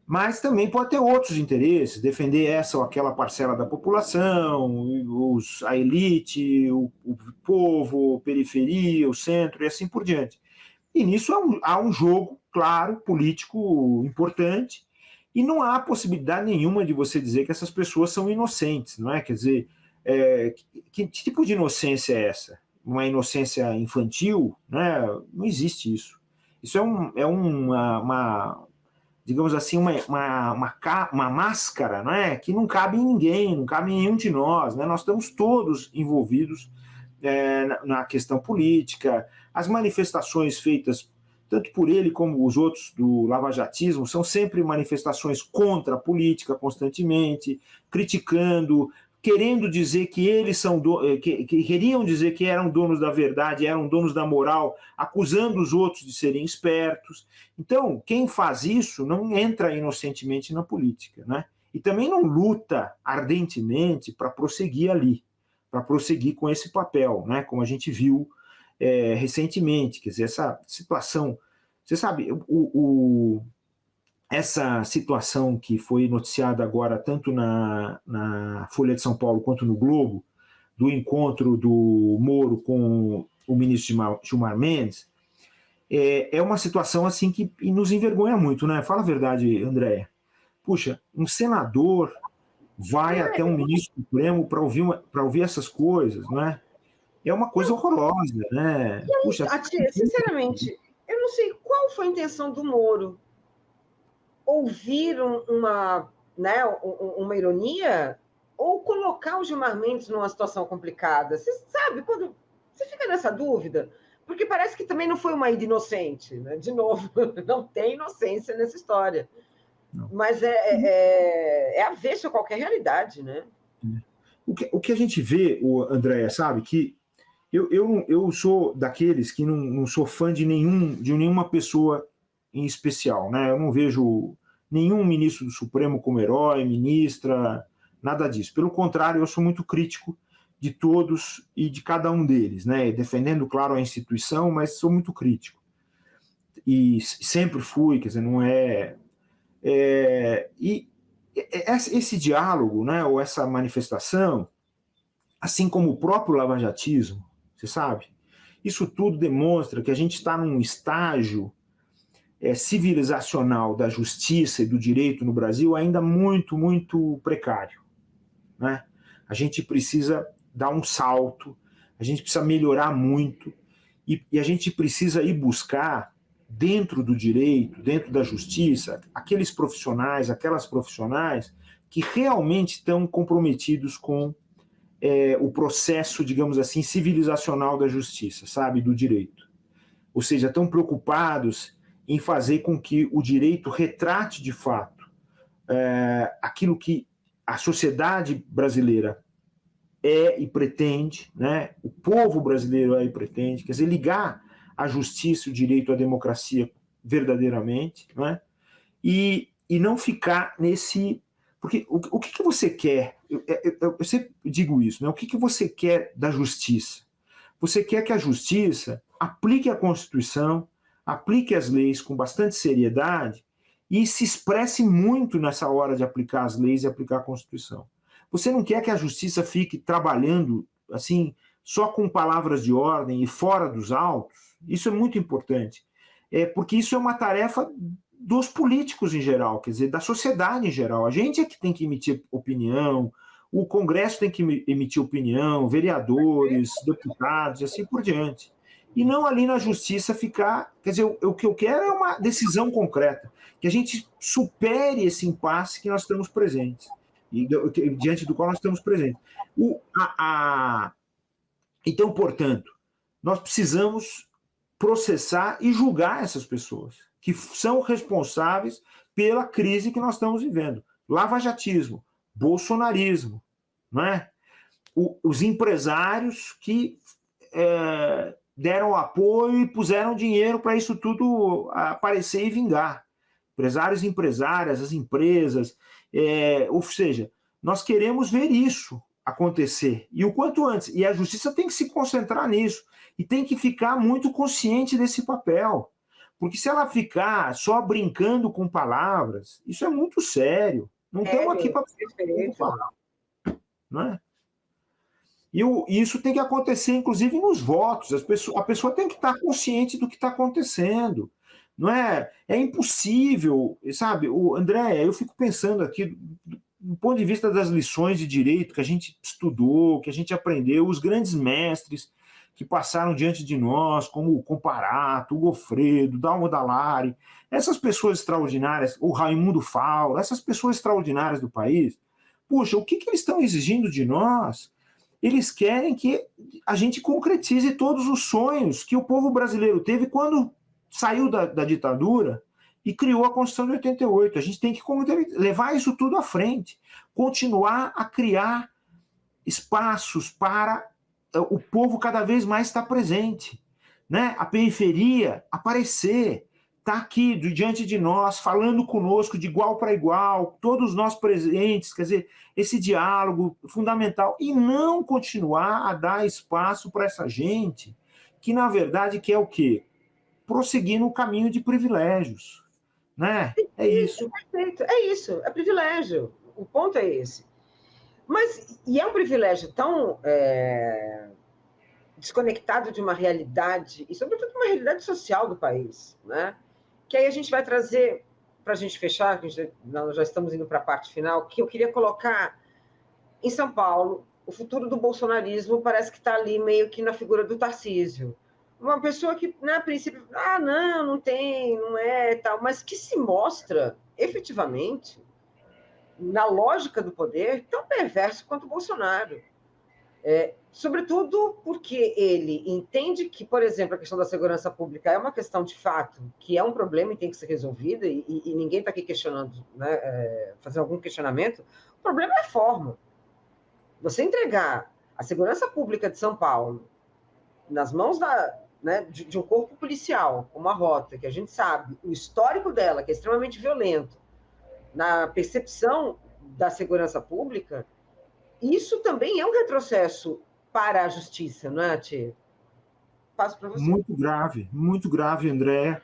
S2: Mas também pode ter outros interesses, defender essa ou aquela parcela da população, a elite, o povo, a periferia, o centro e assim por diante. E nisso há um jogo, claro, político importante, e não há possibilidade nenhuma de você dizer que essas pessoas são inocentes, não é? Quer dizer, que tipo de inocência é essa? Uma inocência infantil? Né? Não existe isso. Isso é uma digamos assim, uma máscara, não é? Que não cabe em ninguém, não cabe em nenhum de nós. Né? Nós estamos todos envolvidos na questão política. As manifestações feitas tanto por ele como os outros do lavajatismo são sempre manifestações contra a política constantemente, criticando, querendo dizer que eles são que queriam dizer que eram donos da verdade, eram donos da moral, acusando os outros de serem espertos. Então, quem faz isso não entra inocentemente na política, né? E também não luta ardentemente para prosseguir ali, para prosseguir com esse papel, né? Como a gente viu recentemente, quer dizer, essa situação, você sabe, essa situação que foi noticiada agora tanto na Folha de São Paulo quanto no Globo, do encontro do Moro com o ministro Gilmar Mendes, é uma situação assim que nos envergonha muito, né? Fala a verdade, Andréia. Puxa, um senador vai até um ministro supremo para ouvir essas coisas, não é? É uma coisa horrorosa, né?
S1: Puxa, sinceramente, eu não sei qual foi a intenção do Moro. Ouvir uma ironia ou colocar o Gilmar Mendes numa situação complicada? Você sabe, quando você fica nessa dúvida, porque parece que também não foi uma ida inocente, né? De novo, não tem inocência nessa história. Não. Mas é avesso a qualquer realidade, né?
S2: O que a gente vê, Andréia, sabe, que eu sou daqueles que não sou fã de nenhuma pessoa em especial, né? Eu não vejo nenhum ministro do Supremo como herói, ministra, nada disso. Pelo contrário, eu sou muito crítico de todos e de cada um deles, né? Defendendo, claro, a instituição, mas sou muito crítico. E sempre fui, quer dizer, não e esse diálogo, né, ou essa manifestação, assim como o próprio lavajatismo, você sabe, isso tudo demonstra que a gente está num estágio civilizacional da justiça e do direito no Brasil ainda muito, muito precário. Né? A gente precisa dar um salto, a gente precisa melhorar muito e a gente precisa ir buscar dentro do direito, dentro da justiça, aqueles profissionais, aquelas profissionais que realmente estão comprometidos com o processo, digamos assim, civilizacional da justiça, sabe, do direito. Ou seja, estão preocupados em fazer com que o direito retrate de fato aquilo que a sociedade brasileira e pretende, né? O povo brasileiro e pretende, quer dizer, ligar a justiça, o direito, a democracia verdadeiramente, né? E não ficar nesse... Porque o que você quer? Eu sempre digo isso, né? O que você quer da justiça? Você quer que a justiça aplique a Constituição, aplique as leis com bastante seriedade e se expresse muito nessa hora de aplicar as leis e aplicar a Constituição. Você não quer que a justiça fique trabalhando assim só com palavras de ordem e fora dos autos? Isso é muito importante, porque isso é uma tarefa dos políticos em geral, quer dizer, da sociedade em geral. A gente é que tem que emitir opinião, o Congresso tem que emitir opinião, vereadores, deputados e assim por diante. E não ali na justiça ficar... Quer dizer, o que eu quero é uma decisão concreta, que a gente supere esse impasse que nós estamos presentes, e diante do qual nós estamos presentes. Então, portanto, nós precisamos processar e julgar essas pessoas, que são responsáveis pela crise que nós estamos vivendo. Lavajatismo, bolsonarismo, não é? Os empresários que deram apoio e puseram dinheiro para isso tudo aparecer e vingar. Empresários e empresárias, as empresas, ou seja, nós queremos ver isso acontecer, e o quanto antes, e a justiça tem que se concentrar nisso, e tem que ficar muito consciente desse papel, porque se ela ficar só brincando com palavras, isso é muito sério, não estamos aqui para falar, não é? E isso tem que acontecer, inclusive, nos votos. A pessoa tem que estar consciente do que está acontecendo. Não é? É impossível, sabe? André, eu fico pensando aqui, do ponto de vista das lições de direito que a gente estudou, que a gente aprendeu, os grandes mestres que passaram diante de nós, como o Comparato, o Goffredo, o Dalmo Dallari, essas pessoas extraordinárias, o Raimundo Faura, essas pessoas extraordinárias do país, puxa, o que eles estão exigindo de nós? Eles querem que a gente concretize todos os sonhos que o povo brasileiro teve quando saiu da ditadura e criou a Constituição de 88. A gente tem que levar isso tudo à frente, continuar a criar espaços para o povo cada vez mais estar presente, né? A periferia aparecer, está aqui diante de nós, falando conosco de igual para igual, todos nós presentes, quer dizer, esse diálogo fundamental, e não continuar a dar espaço para essa gente que, na verdade, quer o quê? Prosseguir no caminho de privilégios, né? É isso.
S1: Perfeito, é isso, é privilégio, o ponto é esse. Mas, e é um privilégio tão desconectado de uma realidade, e sobretudo de uma realidade social do país, né? Que aí a gente vai trazer, para a gente fechar, nós já estamos indo para a parte final, que eu queria colocar em São Paulo, o futuro do bolsonarismo parece que está ali meio que na figura do Tarcísio. Uma pessoa que, a princípio, não tem, não é, tal, mas que se mostra, efetivamente, na lógica do poder, tão perverso quanto o Bolsonaro. Sobretudo porque ele entende que, por exemplo, a questão da segurança pública é uma questão de fato, que é um problema e tem que ser resolvida, e ninguém está aqui questionando, né, fazendo algum questionamento. O problema é a forma. Você entregar a segurança pública de São Paulo nas mãos de um corpo policial, como a Rota, que a gente sabe o histórico dela, que é extremamente violento, na percepção da segurança pública, isso também é um retrocesso para a justiça, não é, Tia? Passo para você.
S2: Muito grave, André.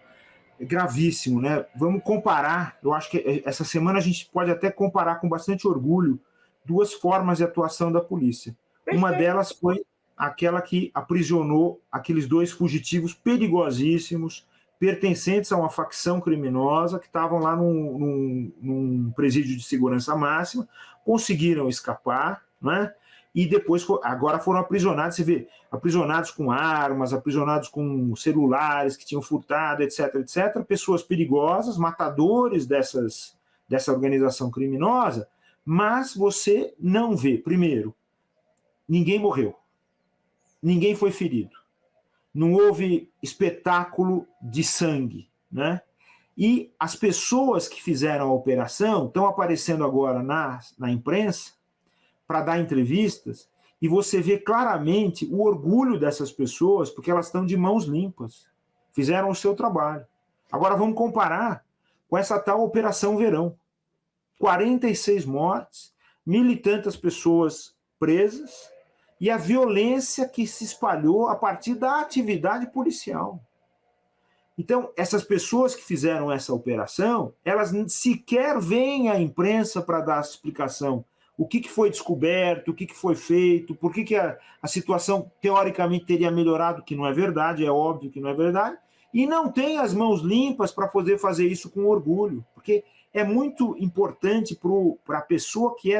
S2: É gravíssimo, né? Vamos comparar, eu acho que essa semana a gente pode até comparar com bastante orgulho duas formas de atuação da polícia. Perfeito. Uma delas foi aquela que aprisionou aqueles dois fugitivos perigosíssimos, pertencentes a uma facção criminosa, que estavam lá num presídio de segurança máxima, conseguiram escapar, né? E depois, agora foram aprisionados, você vê, aprisionados com armas, aprisionados com celulares que tinham furtado, etc., etc., pessoas perigosas, matadores dessa organização criminosa, mas você não vê, primeiro, ninguém morreu, ninguém foi ferido, não houve espetáculo de sangue, né? E as pessoas que fizeram a operação estão aparecendo agora na imprensa para dar entrevistas, e você vê claramente o orgulho dessas pessoas, porque elas estão de mãos limpas, fizeram o seu trabalho. Agora vamos comparar com essa tal Operação Verão. 46 mortes, 1.000 e tantas pessoas presas, e a violência que se espalhou a partir da atividade policial. Então, essas pessoas que fizeram essa operação, elas sequer vêm à imprensa para dar explicação. O que foi descoberto, o que foi feito, por que a situação teoricamente teria melhorado, que não é verdade, é óbvio que não é verdade, e não tem as mãos limpas para poder fazer isso com orgulho, porque é muito importante para a pessoa que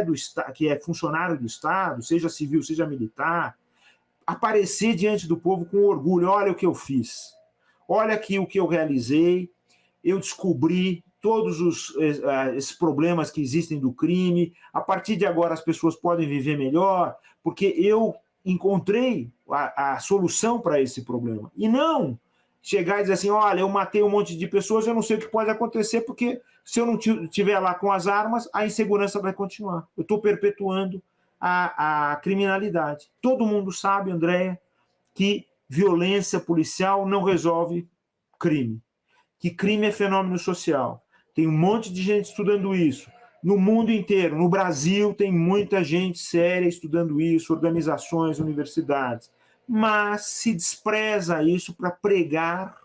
S2: é funcionário do Estado, seja civil, seja militar, aparecer diante do povo com orgulho. Olha o que eu fiz, olha aqui o que eu realizei, eu descobri todos esses problemas que existem do crime, a partir de agora as pessoas podem viver melhor, porque eu encontrei a solução para esse problema. E não chegar e dizer assim, olha, eu matei um monte de pessoas, eu não sei o que pode acontecer, porque se eu não estiver lá com as armas, a insegurança vai continuar. Eu estou perpetuando a criminalidade. Todo mundo sabe, Andréia, que violência policial não resolve crime. Que crime é fenômeno social. Tem um monte de gente estudando isso. No mundo inteiro, no Brasil, tem muita gente séria estudando isso, organizações, universidades. Mas se despreza isso para pregar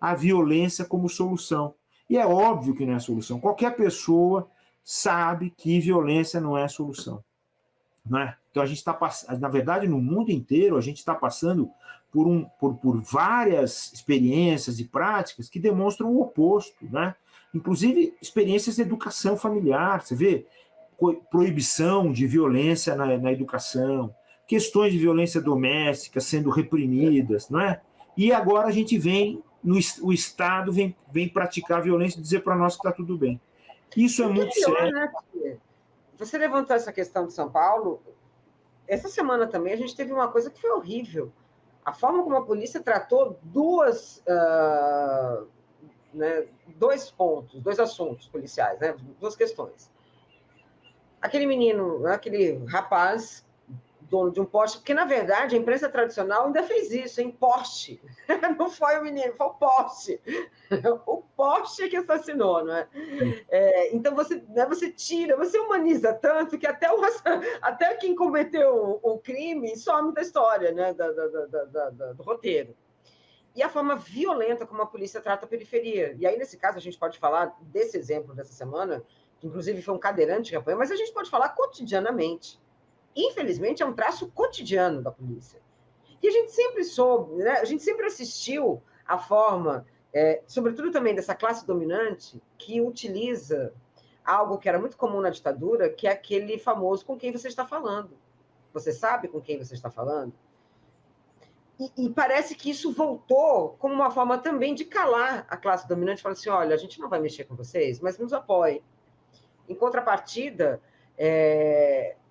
S2: a violência como solução. E é óbvio que não é solução. Qualquer pessoa sabe que violência não é solução. Não é? Então a gente está passando, na verdade, no mundo inteiro, a gente está passando por várias experiências e práticas que demonstram o oposto, né? Inclusive experiências de educação familiar, você vê proibição de violência na educação, questões de violência doméstica sendo reprimidas, não é? E agora a gente vem, o Estado vem praticar violência e dizer para nós que está tudo bem. Isso é muito sério.
S1: Né? Você levantou essa questão de São Paulo, essa semana também a gente teve uma coisa que foi horrível. A forma como a polícia tratou dois pontos, dois assuntos policiais, né? Duas questões. Aquele menino, aquele rapaz, dono de um poste, porque, na verdade, a imprensa tradicional ainda fez isso, em Porsche. Não foi o menino, foi o Porsche. O Porsche que assassinou, não é? Então, você tira, você humaniza tanto que até quem cometeu o crime some da história, né? Do roteiro. E a forma violenta como a polícia trata a periferia. E aí, nesse caso, a gente pode falar desse exemplo dessa semana, que inclusive foi um cadeirante que apanhou, mas a gente pode falar cotidianamente. Infelizmente, é um traço cotidiano da polícia. E a gente sempre soube, né? A gente sempre assistiu à forma, sobretudo também dessa classe dominante, que utiliza algo que era muito comum na ditadura, que é aquele famoso com quem você está falando. Você sabe com quem você está falando? E parece que isso voltou como uma forma também de calar a classe dominante, falar assim, olha, a gente não vai mexer com vocês, mas nos apoie. Em contrapartida,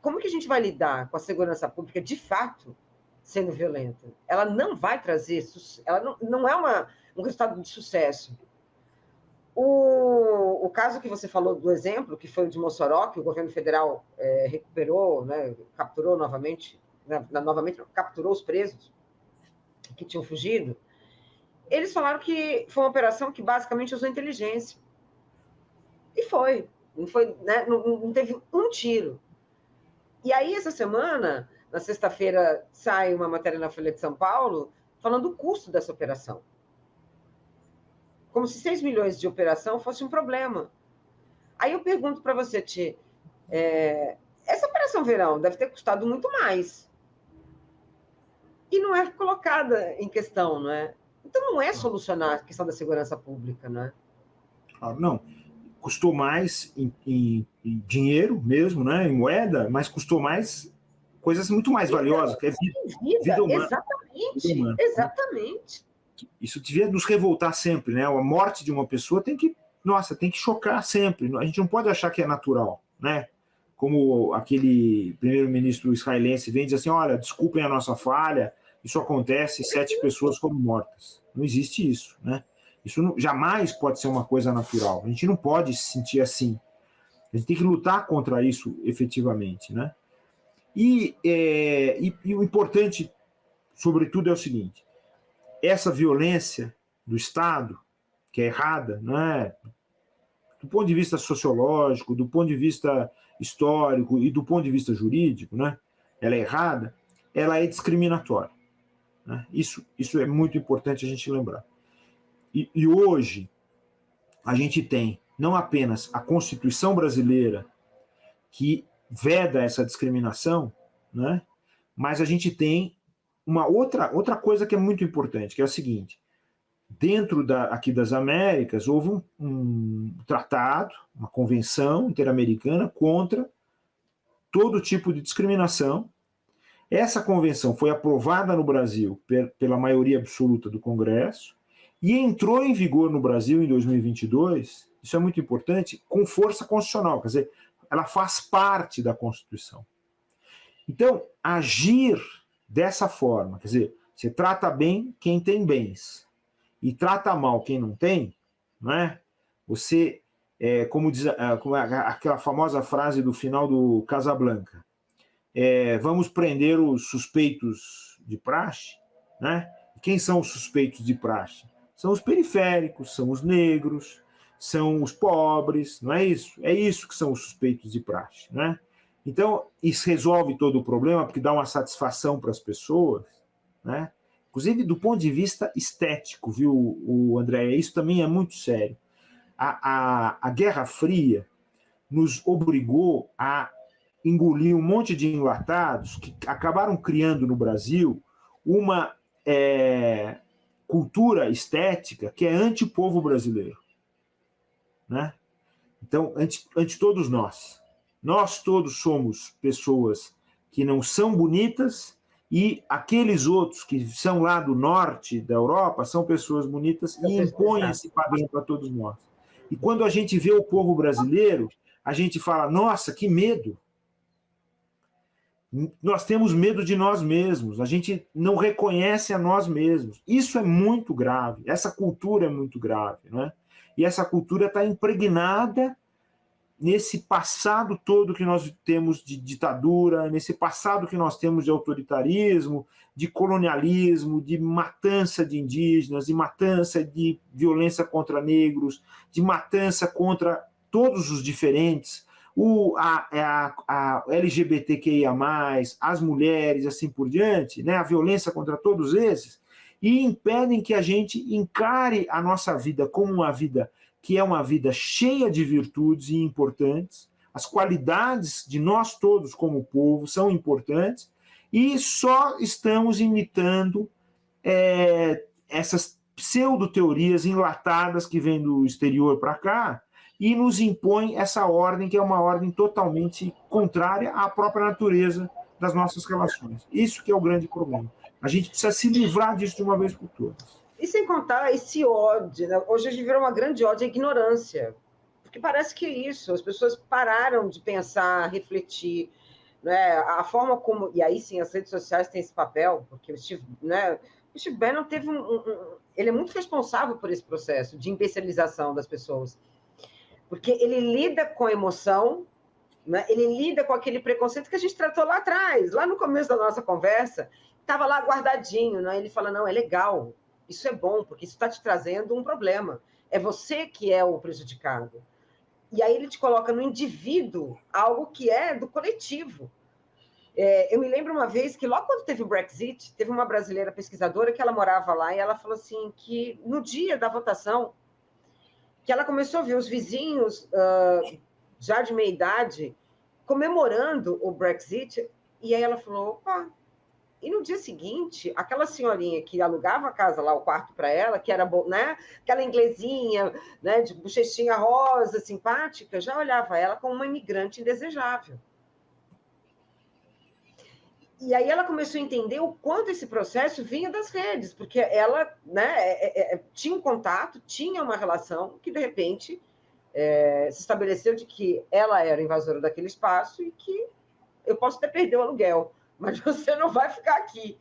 S1: como que a gente vai lidar com a segurança pública, de fato, sendo violenta? Ela não vai trazer, ela não é um resultado de sucesso. O caso que você falou do exemplo, que foi o de Mossoró, que o governo federal recuperou, né, capturou novamente, capturou os presos que tinham fugido, eles falaram que foi uma operação que basicamente usou inteligência. E foi. Não teve um tiro. E aí, essa semana, na sexta-feira, sai uma matéria na Folha de São Paulo falando do custo dessa operação. Como se 6 milhões de operação fosse um problema. Aí eu pergunto para você, Ti, essa Operação Verão deve ter custado muito mais. E não é colocada em questão, não é? Então, não é solucionar a questão da segurança pública, não é?
S2: Não. Custou mais em dinheiro mesmo, né, em moeda, mas custou mais coisas muito mais valiosas, que é vida humana.
S1: Exatamente, vida humana. Exatamente.
S2: Isso devia nos revoltar sempre, né? A morte de uma pessoa tem que chocar sempre. A gente não pode achar que é natural, né? Como aquele primeiro-ministro israelense vem e diz assim, olha, desculpem a nossa falha, isso acontece, 7 pessoas foram mortas. Não existe isso, né? Isso jamais pode ser uma coisa natural. A gente não pode se sentir assim. A gente tem que lutar contra isso efetivamente, né? E o importante, sobretudo, é o seguinte, essa violência do Estado, que é errada, né? Do ponto de vista sociológico, do ponto de vista histórico e do ponto de vista jurídico, né? Ela é errada, ela é discriminatória, né? Isso é muito importante a gente lembrar. E hoje a gente tem não apenas a Constituição brasileira que veda essa discriminação, né? Mas a gente tem uma outra coisa que é muito importante, que é a seguinte: dentro aqui das Américas houve um tratado, uma convenção interamericana contra todo tipo de discriminação. Essa convenção foi aprovada no Brasil pela maioria absoluta do Congresso e entrou em vigor no Brasil em 2022, isso é muito importante, com força constitucional, quer dizer, ela faz parte da Constituição. Então, agir dessa forma, quer dizer, você trata bem quem tem bens, e trata mal quem não tem, não é? Você, como diz aquela famosa frase do final do Casablanca, vamos prender os suspeitos de praxe, né? Quem são os suspeitos de praxe? São os periféricos, são os negros, são os pobres, não é isso? É isso que são os suspeitos de praxe, né? Então, isso resolve todo o problema, porque dá uma satisfação para as pessoas, né? Inclusive do ponto de vista estético, viu, o André? Isso também é muito sério. A Guerra Fria nos obrigou a engolir um monte de enlatados que acabaram criando no Brasil uma cultura estética que é anti-povo brasileiro, né? Então, ante todos nós. Nós todos somos pessoas que não são bonitas e aqueles outros que são lá do norte da Europa são pessoas bonitas e impõem esse padrão para todos nós. E quando a gente vê o povo brasileiro, a gente fala, nossa, que medo. Nós temos medo de nós mesmos, a gente não reconhece a nós mesmos. Isso é muito grave, essa cultura é muito grave, né? E essa cultura está impregnada nesse passado todo que nós temos de ditadura, nesse passado que nós temos de autoritarismo, de colonialismo, de matança de indígenas, de matança de violência contra negros, de matança contra todos os diferentes, a LGBTQIA+, as mulheres, assim por diante, né, a violência contra todos esses, e impedem que a gente encare a nossa vida como uma vida que é uma vida cheia de virtudes e importantes, as qualidades de nós todos como povo são importantes, e só estamos imitando essas pseudo-teorias enlatadas que vêm do exterior para cá, e nos impõe essa ordem, que é uma ordem totalmente contrária à própria natureza das nossas relações. Isso que é o grande problema. A gente precisa se livrar disso de uma vez por todas.
S1: E sem contar esse ódio, né? Hoje a gente virou uma grande ódio à ignorância, porque parece que é isso, as pessoas pararam de pensar, refletir, né? A forma como, e aí sim as redes sociais têm esse papel, porque o Steve Bannon teve ele é muito responsável por esse processo de imbecilização das pessoas, porque ele lida com a emoção, né? Ele lida com aquele preconceito que a gente tratou lá atrás, lá no começo da nossa conversa, estava lá guardadinho, né? Ele fala, não, é legal, isso é bom, porque isso está te trazendo um problema. É você que é o prejudicado. E aí ele te coloca no indivíduo algo que é do coletivo. Eu me lembro uma vez que, logo quando teve o Brexit, teve uma brasileira pesquisadora que ela morava lá e ela falou assim que no dia da votação, que ela começou a ver os vizinhos já de meia idade comemorando o Brexit, e aí ela falou, opa. E no dia seguinte, aquela senhorinha que alugava a casa lá, o quarto para ela, que era, né, aquela inglesinha, né, de bochechinha rosa, simpática, já olhava ela como uma imigrante indesejável. E aí ela começou a entender o quanto esse processo vinha das redes, porque ela, né, tinha um contato, tinha uma relação que, de repente, se estabeleceu de que ela era invasora daquele espaço e que eu posso até perder o aluguel, mas você não vai ficar aqui.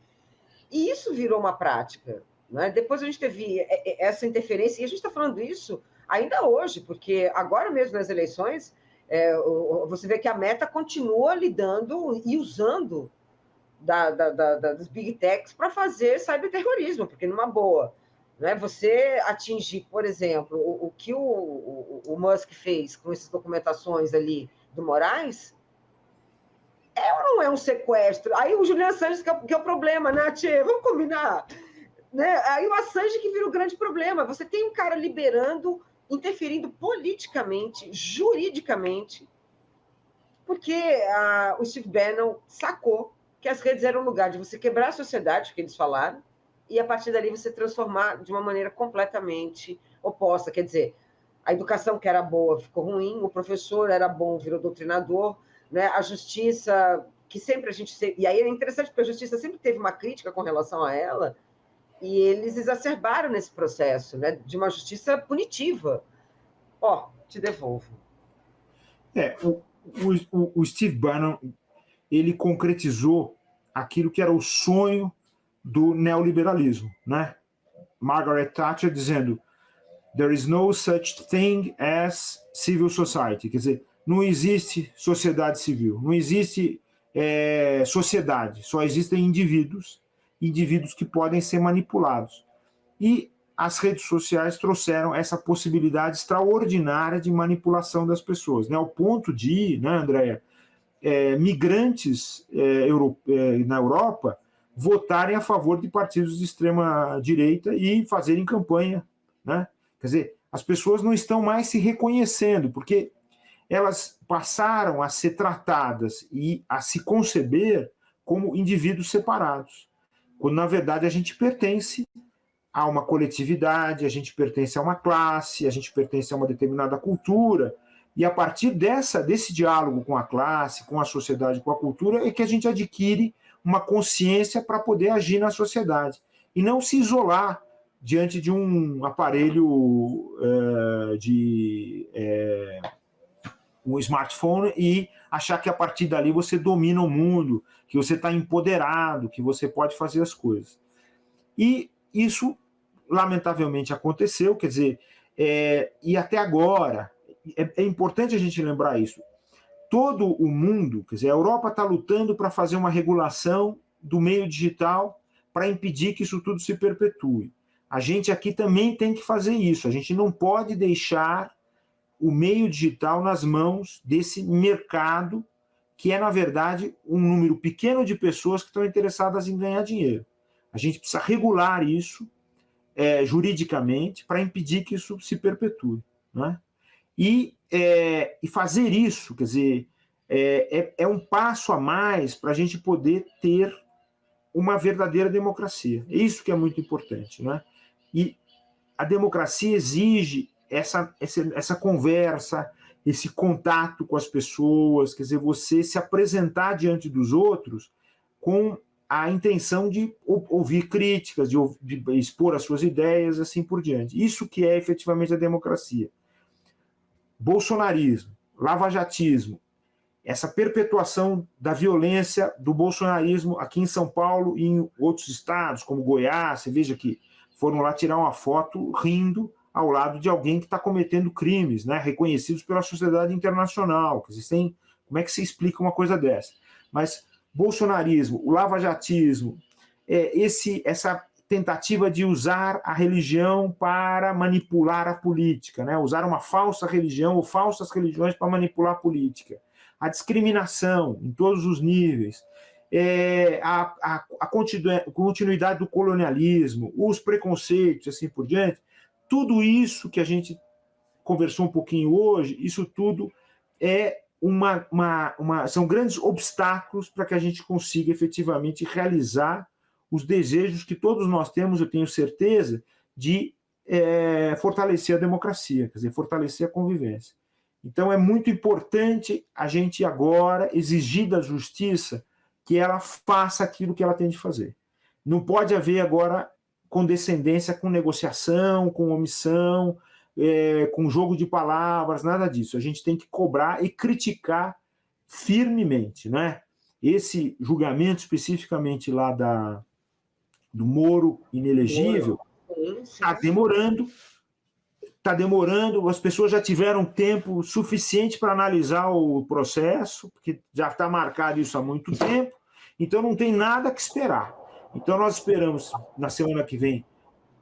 S1: E isso virou uma prática, né? Depois a gente teve essa interferência, e a gente está falando isso ainda hoje, porque agora mesmo nas eleições, você vê que a Meta continua lidando e usando das Big Techs para fazer cyberterrorismo, porque numa boa, né? Você atingir, por exemplo, o que o Musk fez com essas documentações ali do Moraes, ou não é um sequestro? Aí o Julian Assange que é o problema, né, Tchê? Vamos combinar? Né? Aí o Assange que vira o grande problema. Você tem um cara liberando, interferindo politicamente, juridicamente, porque o Steve Bannon sacou que as redes eram um lugar de você quebrar a sociedade, que eles falaram, e a partir dali você transformar de uma maneira completamente oposta. Quer dizer, a educação que era boa ficou ruim, o professor era bom, virou doutrinador, né? A justiça, que sempre a gente... E aí é interessante, porque a justiça sempre teve uma crítica com relação a ela, e eles exacerbaram nesse processo, né? De uma justiça punitiva. Te devolvo.
S2: O Steve Bannon, ele concretizou aquilo que era o sonho do neoliberalismo, né? Margaret Thatcher dizendo there is no such thing as civil society, quer dizer, não existe sociedade civil, não existe sociedade, só existem indivíduos que podem ser manipulados. E as redes sociais trouxeram essa possibilidade extraordinária de manipulação das pessoas, né? Ao ponto de, né, Andréia, migrantes na Europa votarem a favor de partidos de extrema-direita e fazerem campanha, né? Quer dizer, as pessoas não estão mais se reconhecendo, porque elas passaram a ser tratadas e a se conceber como indivíduos separados, quando, na verdade, a gente pertence a uma coletividade, a gente pertence a uma classe, a gente pertence a uma determinada cultura, e a partir desse diálogo com a classe, com a sociedade, com a cultura, é que a gente adquire uma consciência para poder agir na sociedade, e não se isolar diante de um aparelho um smartphone e achar que a partir dali você domina o mundo, que você está empoderado, que você pode fazer as coisas. E isso, lamentavelmente, aconteceu, quer dizer, e até agora, é importante a gente lembrar isso, todo o mundo, quer dizer, a Europa está lutando para fazer uma regulação do meio digital para impedir que isso tudo se perpetue. A gente aqui também tem que fazer isso, a gente não pode deixar o meio digital nas mãos desse mercado, que é, na verdade, um número pequeno de pessoas que estão interessadas em ganhar dinheiro. A gente precisa regular isso juridicamente para impedir que isso se perpetue, né? E fazer isso, quer dizer, é um passo a mais para a gente poder ter uma verdadeira democracia. É isso que é muito importante, né? E a democracia exige essa conversa, esse contato com as pessoas, quer dizer, você se apresentar diante dos outros com a intenção de ouvir críticas, de expor as suas ideias, assim por diante. Isso que é efetivamente a democracia. Bolsonarismo, lavajatismo, essa perpetuação da violência do bolsonarismo aqui em São Paulo e em outros estados, como Goiás, você veja que foram lá tirar uma foto rindo ao lado de alguém que está cometendo crimes, né, reconhecidos pela sociedade internacional. Como é que se explica uma coisa dessa? Mas bolsonarismo, o lavajatismo, essa tentativa de usar a religião para manipular a política, né, usar uma falsa religião ou falsas religiões para manipular a política, a discriminação em todos os níveis, a continuidade do colonialismo, os preconceitos, assim por diante, tudo isso que a gente conversou um pouquinho hoje, isso tudo são grandes obstáculos para que a gente consiga efetivamente realizar os desejos que todos nós temos, eu tenho certeza, de fortalecer a democracia, quer dizer, fortalecer a convivência. Então, é muito importante a gente agora exigir da justiça que ela faça aquilo que ela tem de fazer. Não pode haver agora condescendência com negociação, com omissão, com jogo de palavras, nada disso. A gente tem que cobrar e criticar firmemente, né? Esse julgamento especificamente lá do Moro inelegível está demorando, as pessoas já tiveram tempo suficiente para analisar o processo, porque já está marcado isso há muito tempo, então não tem nada que esperar. Então nós esperamos, na semana que vem,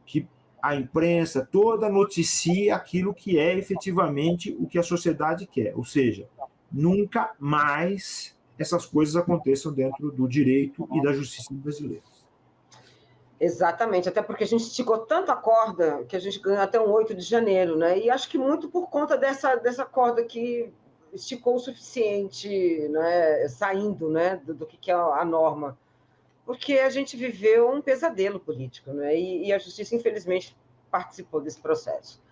S2: que a imprensa toda noticie aquilo que é efetivamente o que a sociedade quer, ou seja, nunca mais essas coisas aconteçam dentro do direito e da justiça brasileira.
S1: Exatamente, até porque a gente esticou tanto a corda que a gente ganhou até um 8 de janeiro, né? E acho que muito por conta dessa corda que esticou o suficiente, né? Saindo, né? do que é a norma. Porque a gente viveu um pesadelo político, né? E a justiça, infelizmente, participou desse processo.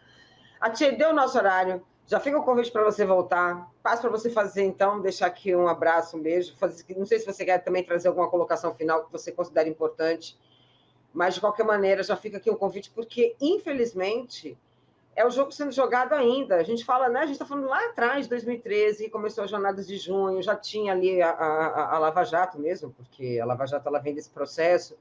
S1: Atiê, deu o nosso horário, já fica o convite para você voltar, passo para você fazer, então, deixar aqui um abraço, um beijo, não sei se você quer também trazer alguma colocação final que você considera importante, mas, de qualquer maneira, já fica aqui um convite, porque, infelizmente, é o jogo sendo jogado ainda. A gente fala, né? A gente está falando lá atrás, 2013, começou as jornadas de junho, já tinha ali a Lava Jato mesmo, porque a Lava Jato ela vem desse processo.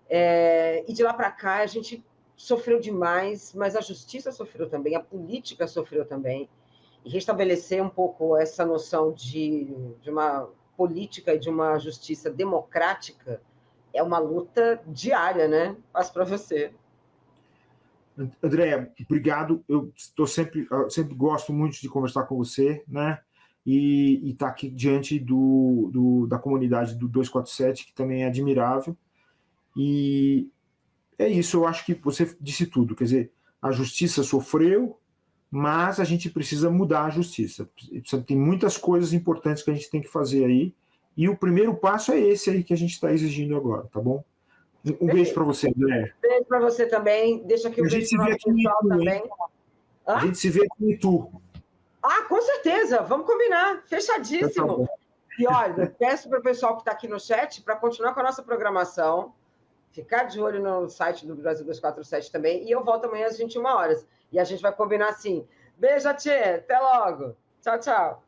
S1: E de lá para cá, a gente sofreu demais, mas a justiça sofreu também, a política sofreu também. E restabelecer um pouco essa noção de uma política e de uma justiça democrática é uma luta diária, né? Passo para você.
S2: Andréa, obrigado. Eu sempre gosto muito de conversar com você, né? E estar aqui diante da comunidade do 247, que também é admirável. E é isso, eu acho que você disse tudo. Quer dizer, a justiça sofreu, mas a gente precisa mudar a justiça. Tem muitas coisas importantes que a gente tem que fazer aí. E o primeiro passo é esse aí que a gente está exigindo agora, tá bom? Um beijo para você, André.
S1: Beijo para você também. Deixa aqui o beijo para o pessoal também.
S2: A gente se vê aqui em Itu.
S1: Ah, com certeza. Vamos combinar. Fechadíssimo. E olha, peço para o pessoal que está aqui no chat para continuar com a nossa programação, ficar de olho no site do Brasil 247 também. E eu volto amanhã às 21 horas. E a gente vai combinar assim. Beijo, Tchê. Até logo. Tchau, tchau.